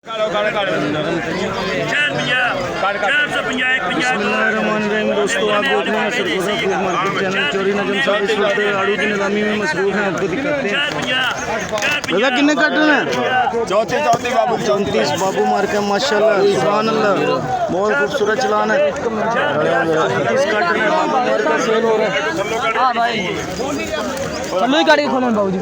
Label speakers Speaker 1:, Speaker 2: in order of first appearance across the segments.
Speaker 1: बिस्मिल्लाहिर्रहमानिर्रहीम। दोस्तों आप देख रहे हैं सरगोजा फूड मार्केट चैनल। चोरी नजम साहब इस वक्त आड़ू की नीलामी में मसरूफ हैं, आपको दिखाते हैं। दादा कितने कट रहे हैं?
Speaker 2: 34 बाबू
Speaker 1: 34 बाबू मार्केट माशाल्लाह सुभान अल्लाह, बहुत खूबसूरत चलान है। 34 कट रहे हैं बाबू मार्केट सेल हो रहा है।
Speaker 3: हाँ भाई चलो ही गाड़ी खोलो बाबू जी।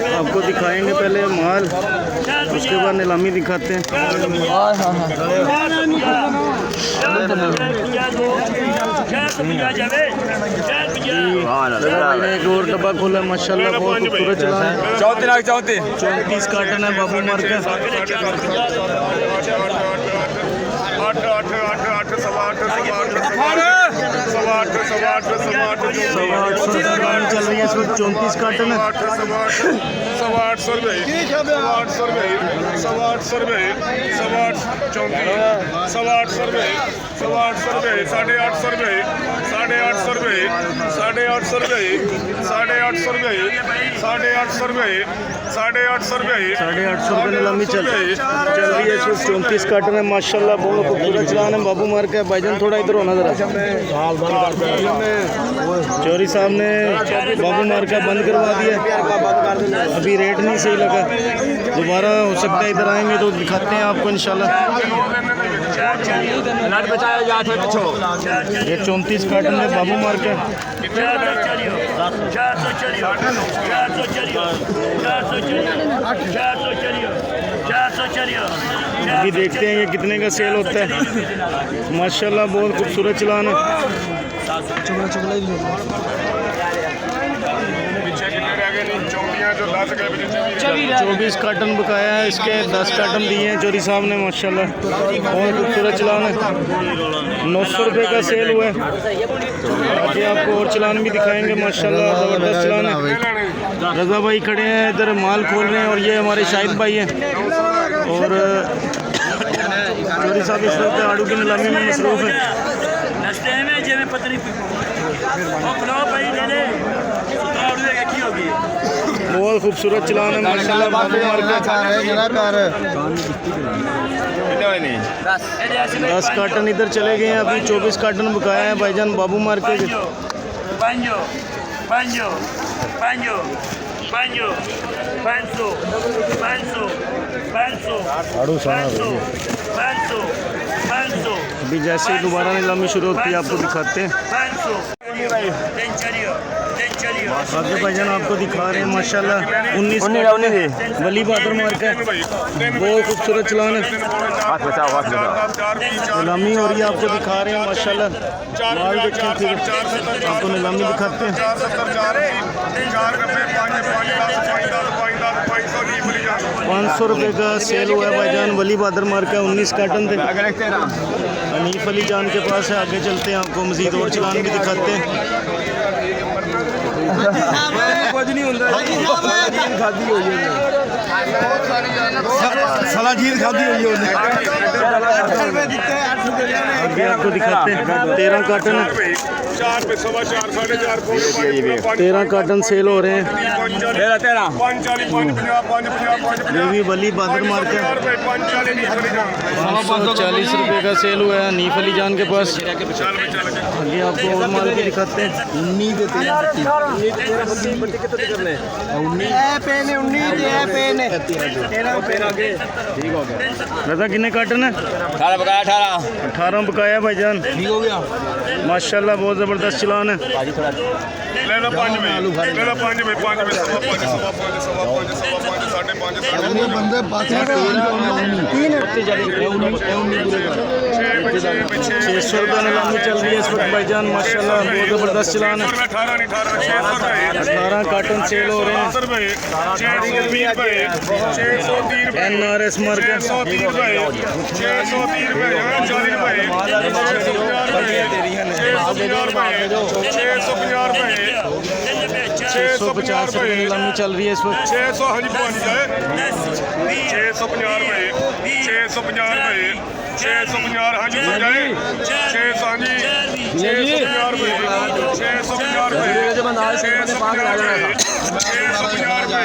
Speaker 1: आपको दिखाएंगे पहले माल, उसके बाद नीलामी दिखाते हैं। एक और डब्बा खोला माशाल्लाह, बहुत खूबसूरत चला है। 34 कार्टन है बाबू मार्केट। चल रही है इस वक्त 34 कार्टन है।
Speaker 2: 800 रुपये 800 रुपये 800 रुपये 800 रुपये 850 रुपये 850 रुपये 850 रुपये 850 रुपये 850 रुपये 850 रुपये 850 रुपये 850 रुपये
Speaker 1: 850 रुपये नीलामी चल रही है इस वक्त 34 कार्टन है माशाल्लाह, बहुत खूबसूरत चलान है बाबू मार्केट। भाईजान थोड़ा इधर होना जरा। चोरी साहब ने बाबू मार्केट बंद करवा दिया, अभी रेट नहीं सही लगा। दोबारा हो सकता है इधर आएंगे तो दिखाते हैं आपको इंशाल्लाह। ये 34 कार्टन है बाबू मार्केट। अभी देखते हैं ये कितने का सेल होता है। माशाल्लाह बहुत खूबसूरत चलान है। 24 कार्टन बकाया है, इसके 10 कार्टन दिए हैं चोरी साहब ने माशाल्लाह, बहुत खूबसूरत चलान है। 900 रुपये का सेल हुआ है। आगे आपको और चलान भी दिखाएंगे माशाल्लाह, ज़बरदस्त चलान है। रज़ा भाई खड़े हैं इधर, माल खोल रहे हैं, और ये हमारे शाहिद भाई हैं। और चोरी साहब इस वक्त आड़ू की नीलामी में मसरूफ़ है। बहुत खूबसूरत चलान है माशाल्लाह बाबू मार्केट। 10 कार्टन इधर चले गए हैं, अभी 24 कार्टन बकाया है भाईजान बाबू मार्केट।
Speaker 3: 500
Speaker 1: अभी जैसे ही दोबारा नीलामी शुरू होती है आपको दिखाते हैं। आगे भाईजान आपको दिखा रहे हैं माशाल्लाह 19 वली बहादुर मार्केट, बहुत खूबसूरत चलान है। नीलामी हो रही है, आपको दिखा रहे हैं माशाल्लाह। माल देखें फिर आपको नीलामी दिखाते हैं। 500 रुपये का सेल हुआ है भाईजान वली बहादुर मार्केट। 19 कार्टन थे। हनीफ अली जान के पास है, आगे चलते हैं आपको मजीद और चलान भी दिखाते हैं। आगे आपको दिखाते हैं 13 कार्टन 13 कार्टन सेल हो रहे हैं। ये भी वली बहादुर मार्केट 540 रुपये का सेल हुआ है हनीफ अली जान के पास। आगे आपको और माल भी दिखाते हैं। दादा कितने कार्टन है? 18 बकाया भाईजान। ठीक हो गया माशाल्लाह, बहुत ज़बरदस्त चलान है। ₹600 नीलामी चल रही है इस वक्त भाईजान माशाल्लाह, बहुत ज़बरदस्त चलान है। 18 कार्टन सेल हो रहे हैं। NRS मार्केट 650 रुपये नीलामी चल रही है इस वक्त।
Speaker 2: 650 हाँ जी बन जाए 600 हाँ जी 650 रुपये 650 रुपये 650 रुपये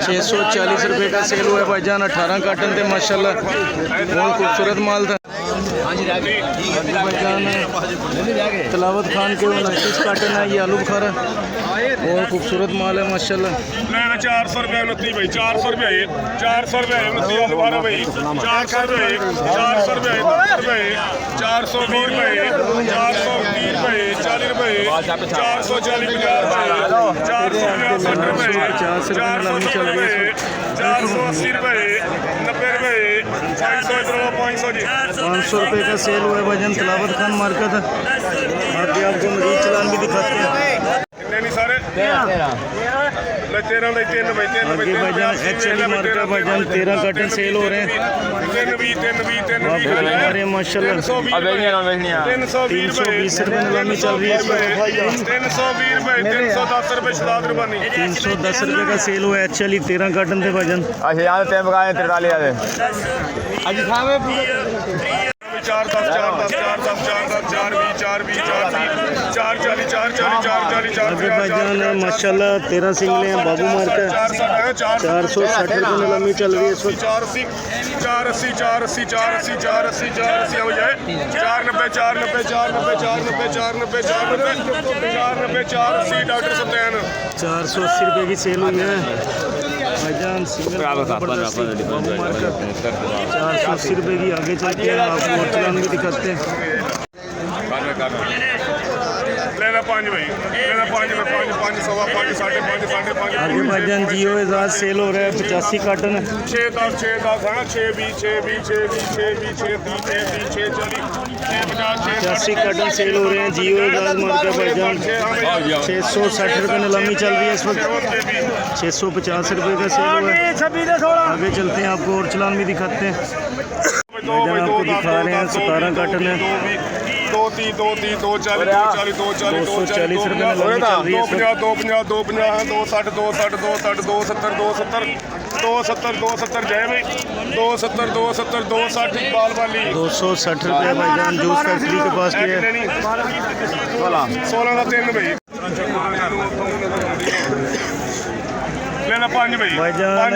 Speaker 1: 640 रुपये का सेल हुआ है भाईजान। 18 कार्टन थे माशाल्लाह, बहुत खूबसूरत माल था भाईजान। तलावत खान के 29 कार्टन है, ये आलू बुखारा बहुत खूबसूरत माल है माशाल्लाह।
Speaker 2: 400 रुपये 29 भाई, 400 रुपये 400 रुपये 29 आलू बुखारा भाई, 400 रुपये 400 रुपये 420 रुपये 430 रुपये 40 रुपये 440 रुपये 460 रुपये 480 रुपये 90 रुपये 500 जी
Speaker 1: 500 रुपये का सेल हुआ है भाईजान। तलावत खान मार्केट है, आगे आपको मजीद चलान भी दिखाते हैं।
Speaker 2: नहीं सारे 13
Speaker 1: आगे भाईजान एक्चुअली मार्केट भाईजान 13 कार्टन सेल हो रहे हैं माशाल्लाह। 320 रुपये नीलामी चल रही है,
Speaker 2: 310 रुपये शदाब रुबानी
Speaker 1: 310 रुपये का सेल हुआ है एक्चुअली। 13 कार्टन थे भाईजान।
Speaker 4: अच्छा यहाँ टाइम पकाए 43 आते
Speaker 2: 4
Speaker 1: आगे भाईजान माशाल्लाह 13 सिंगले हैं बाबू मार्केट। 460 रुपये नीलामी चल रही है इस वक्त।
Speaker 2: 480 हो जाए 480 डॉक्टर सत्यान
Speaker 1: 480 रुपये की सेल हुई है भाईजान। सिंगल बाबू मार्केट 480 रुपये की। आगे चलते हैं आपको और चलान भी दिखाते हैं।
Speaker 2: लेना 5 भाई, लेना 5 में 5 सवा 5 साढ़े 5
Speaker 1: आगे भाईजान जियो एजाज सेल हो रहा है 85 कार्टन है।
Speaker 2: 6 10 है ना 6 20
Speaker 1: 85 कार्टन सेल हो रहे हैं जियो एजाज मार्केट भाईजान। 660 रुपये नीलामी चल रही है इस वक्त। 650 रुपये का सेल हुआ है। आगे चलते हैं आपको और चलान भी दिखाते हैं। भाईजान आपको दिखा रहे हैं 17 कार्टन है।
Speaker 2: 240 रुपये नीलामी चल रही है इस वक्त। 270 जय भाई 260 बाल वाली
Speaker 1: 260 रुपये भाईजान जूस फैक्ट्री के पास की है।
Speaker 2: 16 का 3 भाई लेना 5 भाई
Speaker 1: भाईजान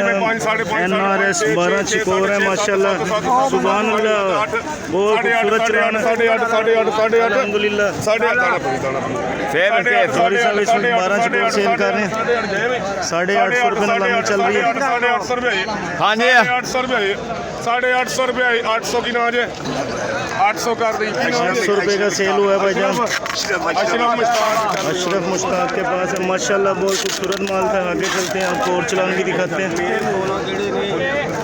Speaker 1: NRS 12 चिकोर है माशाल्लाह। सुभान अल्लाह बहुत खूबसूरत चलान है अल्हम्दुलिल्लाह। 12 चिकोर सेल कर रहे हैं। 850 रुपये नीलामी चल रही है।
Speaker 2: 850 रुपये
Speaker 4: हाँ जी
Speaker 2: 850 रुपये 850 रुपये 800 की नाज है 800 कर दी
Speaker 1: 800 रुपये का सेल हुआ है भाईजान। अशरफ मुश्ताक के पास है माशाल्लाह बहुत खूबसूरत माल था। आगे चलते हैं आपको और चलान भी दिखाते हैं।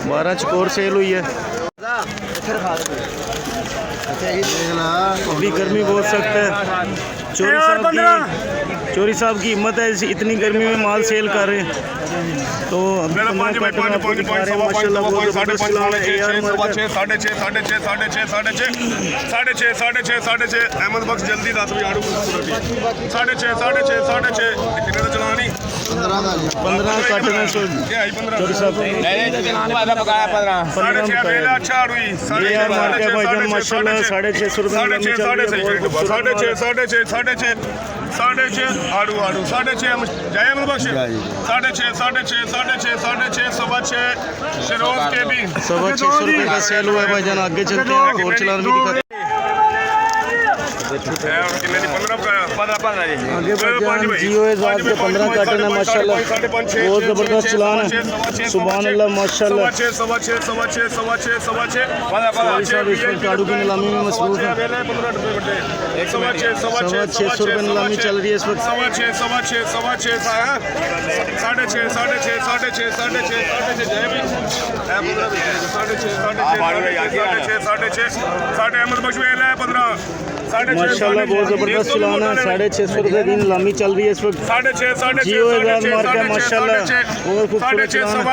Speaker 1: 12 चिकोर सेल हुई है। अभी गर्मी बहुत सख्त है। चोरी साहब की हिम्मत है इतनी गर्मी में माल सेल कर रहे हैं। तो अभी 15 कार्टन आपको दिखा रहे हैं माशाल्लाह बहुत ज़बरदस्त चलान है।
Speaker 2: 6.5 अहमद बख्श जल्दी 10 बजे आड़ू 6.5 कितने का चलान ही
Speaker 1: 15 कार्टन है चोरी साहब।
Speaker 4: पकाया 15
Speaker 2: अच्छा आड़ू
Speaker 1: ये यार मार्केट भाईजान माशाल्लाह 650 रुपये नीलामी चल रही है।
Speaker 2: साढ़े छः आड़ू 6.5 जय अहमद बख्श 6.5 सवा 6 शिरोज के भी
Speaker 1: 650 रुपये का सेल हुआ है भाईजान। आगे चलते हैं और चलान भी दिखाते हैं। आगे भाईजान जियो एजाज के 15 कार्टन है माशाल्लाह बहुत ज़बरदस्त चलान है। सुभान अल्लाह माशाल्लाह। साहब इस वक्त आड़ू की नीलामी में मसरूफ है। 650 रुपये नीलामी चल रही है इस वक्त।
Speaker 2: 6.5 अहमद बख्श 15
Speaker 1: माशाल्लाह बहुत ज़बरदस्त चलान है। 650 रुपये की नीलामी चल रही है इस वक्त। जियो एजाज मार्केट माशाल्लाह बहुत खूबसूरत चलान है।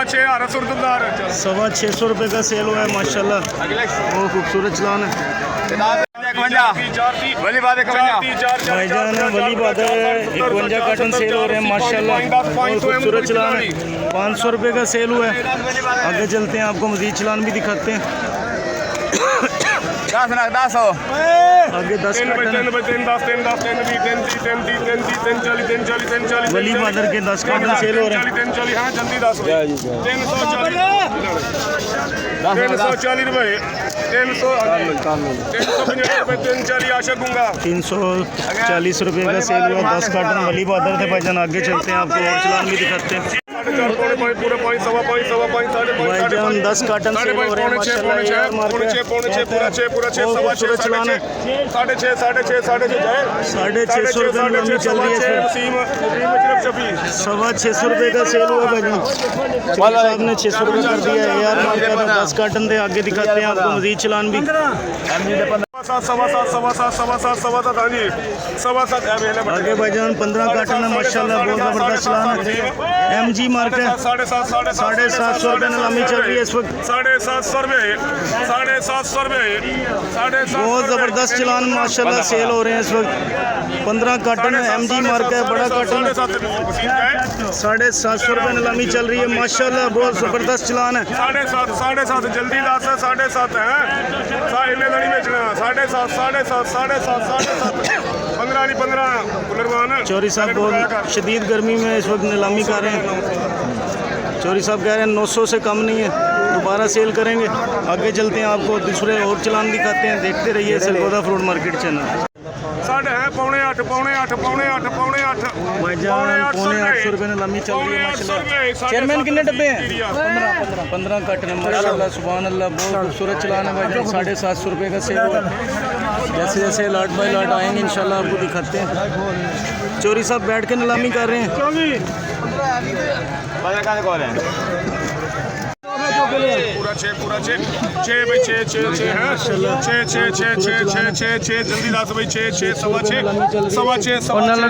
Speaker 1: 650 रुपये का सेल हुआ है माशाल्लाह बहुत खूबसूरत चलान है। भाईजान वली बादल 51 कार्टन सेल हो रहे हैं माशाल्लाह बहुत खूबसूरत चलान है। 500 रुपये का सेल हुआ है। आगे चलते हैं आपको मज़ीद चलान भी दिखाते हैं।
Speaker 4: 10 नग 10 हो
Speaker 1: आगे 10
Speaker 2: 3
Speaker 1: कार्टन
Speaker 2: 3 3 10 3 10 3 20 3 3 3 3 40 3 40 3 40
Speaker 1: वली बादर के 10 कार्टन सेल हो रहे हैं
Speaker 2: 3 40 हाँ जल्दी 10 340 रुपए 350 रुपए 340 आशा दूंगा
Speaker 1: 340 रुपये का सेल हुआ 10 कार्टन वली बादर थे भाईजान। आगे चलते हैं आपको और चलान भी दिखाते हैं।
Speaker 2: पूरे पॉइंट सवा पॉइंट
Speaker 1: भाईजान 10 कार्टन सेल हो रहे हैं माशाल्लाह यार मार्केट
Speaker 2: पूरा 6 सवा 6
Speaker 1: चलान है
Speaker 2: 6.5
Speaker 1: 650 रुपये में लंबी चल रही है इसमें 650 रुपये का सेल हुआ भाईजान। चौधरी साहब ने 600 रुपये कर दिया है यार मार्केट में 10 कार्टन थे। आगे दिखाते हैं आपको मजीद चलान भी।
Speaker 2: सवा सात
Speaker 1: आगे भाईजान 15 कार्टन है माशाल्लाह बहुत ज़बरदस्त चलान है। MG मार्केट 750 रुपये में लंबी चल रही है इस वक्त।
Speaker 2: 750 रुपये
Speaker 1: बहुत ज़बरदस्त चलान माशाल्लाह सेल हो रहे हैं इस वक्त। 15 कार्टन है MG मार्केट बड़ा कार्टन है 750 रुपये में लंबी चल रही है माशाल्लाह बहुत ज़बरदस्त चलान है।
Speaker 2: 7.5 जल्दी 7.5 है 15
Speaker 1: चौधरी साहब बहुत शदीद गर्मी में इस वक्त नीलामी कर रहे हैं। चौधरी साहब कह रहे हैं 900 से कम नहीं है, दोबारा सेल करेंगे। आगे चलते हैं आपको दूसरे और चलान दिखाते हैं। देखते रहिए सरगोदा फ्रूट मार्केट चैनल।
Speaker 2: साढ़े है पौने 8
Speaker 1: भाईजान 850 रुपये में लंबी चल रही है माशाल्लाह। चेयरमैन कितने डब्बे हैं? 15 कार्टन है माशाल्लाह सुभान अल्लाह बहुत खूबसूरत चलान है भाईजान। 750 रुपये का सेल हुआ। जैसे जैसे लाट बाई लाट आएंगे इंशाल्लाह आपको दिखाते हैं। चौधरी साहब बैठ के नीलामी कर रहे हैं।
Speaker 2: पूरा 6 भाई 6 है 6 जल्दी 10 भाई 6 सवा 6 सवा 6 सवा 6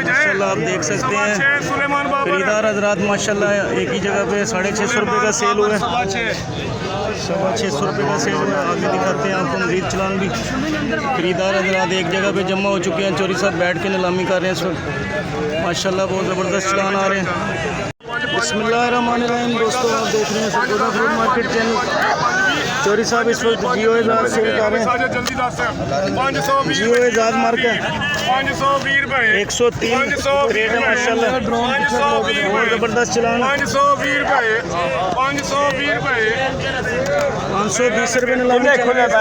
Speaker 1: माशाल्लाह आप देख सकते हैं
Speaker 2: सुलेमान बाबर
Speaker 1: खरीदार हजरात माशाल्लाह एक ही जगह पे 650 रुपये का सेल हुआ है। 650 रुपये का सेल हुआ है। आगे दिखाते हैं आपको मजीद चलान भी। खरीदार हजरात एक जगह पे जमा हो चुके हैं। चौधरी साहब बैठ के नीलामी कर रहे हैं इस वक्त माशाल्लाह बहुत ज़बरदस्त चलान आ रहे हैं। बिस्मिल्लाहिर्रहमानिर्रहीम दोस्तों आप देख रहे हैं Sargodha fruit market channel. Chaudhry साहब इस वक्त जियो एजाज सेल कर रहे हैं। जियो एजाज मार्केट
Speaker 2: 520 रुपए
Speaker 1: 103 रेट है माशाल्लाह बहुत ज़बरदस्त चलान है।
Speaker 2: 520 रुपए
Speaker 1: 520 रुपये में लंबी चल रही है।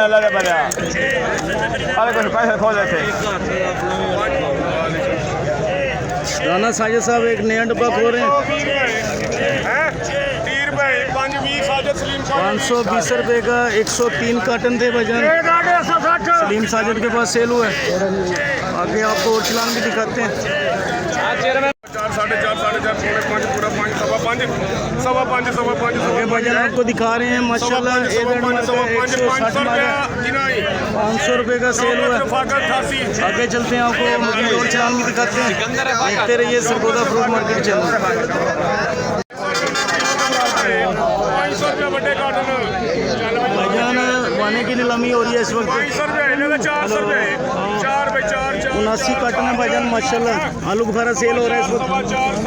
Speaker 1: राना साजिद साहब एक नया डब्बा खोल रहे हैं। 520 रुपये का 103 कार्टन थे भाईजान। सलीम साजिद के पास सेल हुआ है। आगे आपको और चलान भी दिखाते हैं।
Speaker 2: 4.5
Speaker 1: आगे भाईजान आपको दिखा रहे हैं माशाल्लाह 500 रुपये का सेल हुआ है। आगे चलते हैं आपको मज़ीद और चलान भी दिखाते हैं। देखते रहिए सरगोदा फ्रूट मार्केट चैनल। भाईजान वाने की नीलामी हो रही है इस वक्त। 79 कार्टन है भाईजान माशाल्लाह। आलू बुखारा सेल हो रहा है इस वक्त।
Speaker 2: 4.5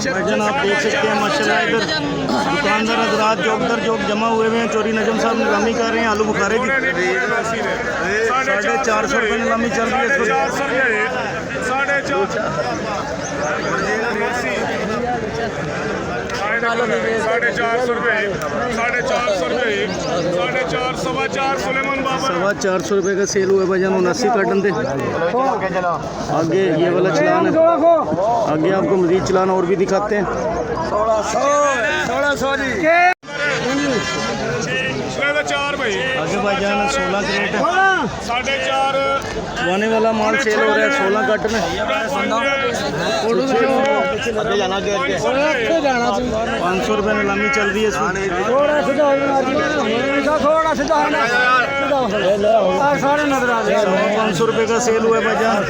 Speaker 1: भाईजान आप देख सकते हैं माशाल्लाह इधर दुकानदार हजरात जोकदार जोक जमा हुए हैं। चौधरी नजम साहब नीलामी कर रहे हैं आलू बुखारे की। 450 रुपये नीलामी चल रही है इस वक्त।
Speaker 2: 450 रुपये
Speaker 1: 450 रुपये का सेल हुआ भाईजान। 79 कार्टन थे। आगे ये वाला चलान है। आगे आपको मजीद चलान और भी दिखाते हैं।
Speaker 2: 4 भाई
Speaker 1: आगे भाईजान 16 क्रेट है।
Speaker 2: 4.5
Speaker 1: वाने वाला माल सेल हो रहा है। 16 कार्टन है। 500 रुपये नीलामी चल रही है इसमें। 500 रुपये का सेल हुआ है भाईजान,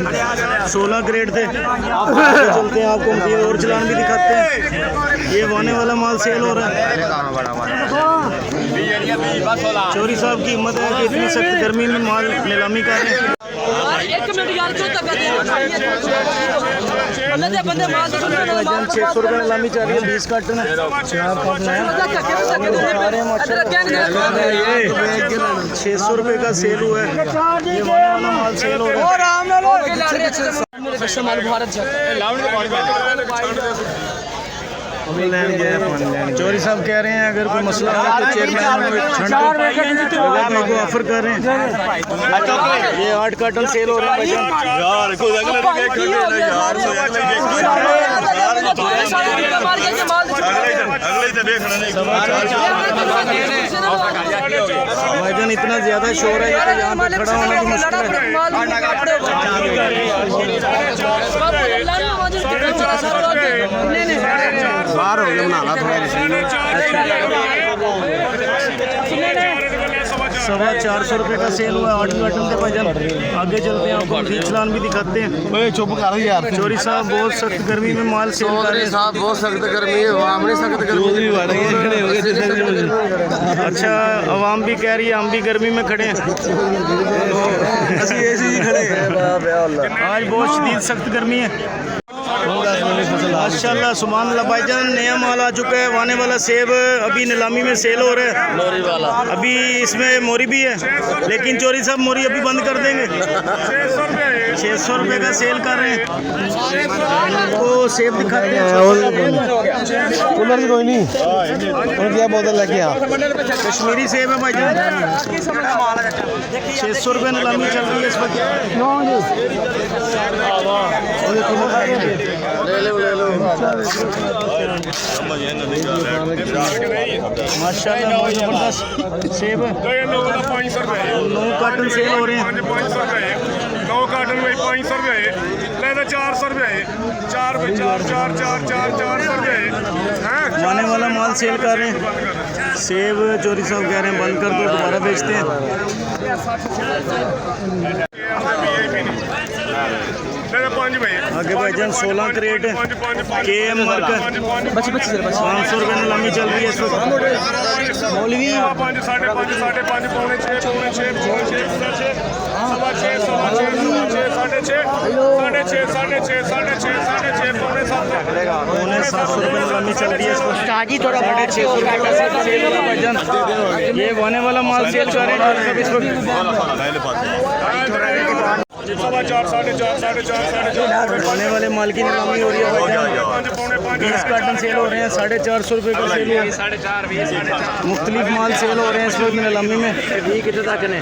Speaker 1: 16 ग्रेड थे। आगे चलते हैं, आपको मजीद और चलान भी दिखाते हैं। ये वाने वाला माल सेल हो रहा है। चोरी साहब की हिम्मत है कि इतनी सख्त गर्मी में माल नीलामी कर रहे हैं। भाईजान 600 रुपये नीलामी चल रही है, 20 कार्टन है। 600 रुपये का सेल हुआ है, ये वाला माल सेल हो रहा है। चोरी साहब कह रहे हैं अगर कोई मसला है तो चेयरमैन को ऑफर कर रहे हैं। ये 8 कार्टन सेल हो रहे हैं भाईजान। भाईजान इतना ज्यादा शोर है कि यहाँ पे खड़ा होना भी मुश्किल है। बाहर हो गया बनाना थोड़ा 450 रुपये का सेल हुआ है, 8 कार्टन थे भाईजान। आगे चलते हैं, आपको मजीद चलान भी दिखाते हैं। चुप कर यार, चोरी साहब बहुत सख्त गर्मी में माल सेल कर रहे हैं। साहब बहुत सख्त गर्मी है, सख्त गर्मी। अच्छा, आवाम भी कह रही है हम भी गर्मी में खड़े हैं। आज बहुत शदीद सख्त गर्मी है। माशाल्लाह सुभान अल्लाह भाईजान, नया माल आ चुका है। वाने वाला सेब अभी नीलामी में सेल हो रहा है, मोरी वाला। अभी इसमें मोरी भी है, लेकिन चोरी साहब मोरी अभी बंद कर देंगे। 600 रुपये का सेल कर रहे हैं। आपको सेब दिखाते हैं। कूलर भी कोई नहीं, क्या बोतल लगे कश्मीरी सेब है भाईजान। 600 रुपये नीलामी चल रही है इस वक्त। माशाल्लाह बहुत ज़बरदस्त सेब है। 9 कार्टन सेल हो रहे हैं।
Speaker 2: 9 कार्टन में 500 रुपये, 400 रुपये, 4 रुपये।
Speaker 1: वाने वाला माल सेल कर रहे हैं। सेब चोरी साहब कह रहे हैं बंद कर दो, दोबारा बेचते हैं। आगे भाईजान 16 क्रेट KM मार्क 500 रुपये नीलामी चल रही है इस वक्त। मौलवी
Speaker 2: 5, 5.5, 5.5, पौने 6, 6,
Speaker 1: पौने 700 रुपये नीलामी चल रही है इस वक्त। 650 रुपये का सेल हो रहा है भाईजान। ये वाने वाला माल सेल कर रहे हैं इस वक्त।
Speaker 2: 4.5, 4.5,
Speaker 1: वाने वाले माल की नीलामी हो रही है भाईजान। 20 कार्टन सेल हो रहे हैं, 450 रुपये का सेल है। मुख्तलिफ माल सेल हो रहे हैं इस वक्त नीलामी में। कितने तक ने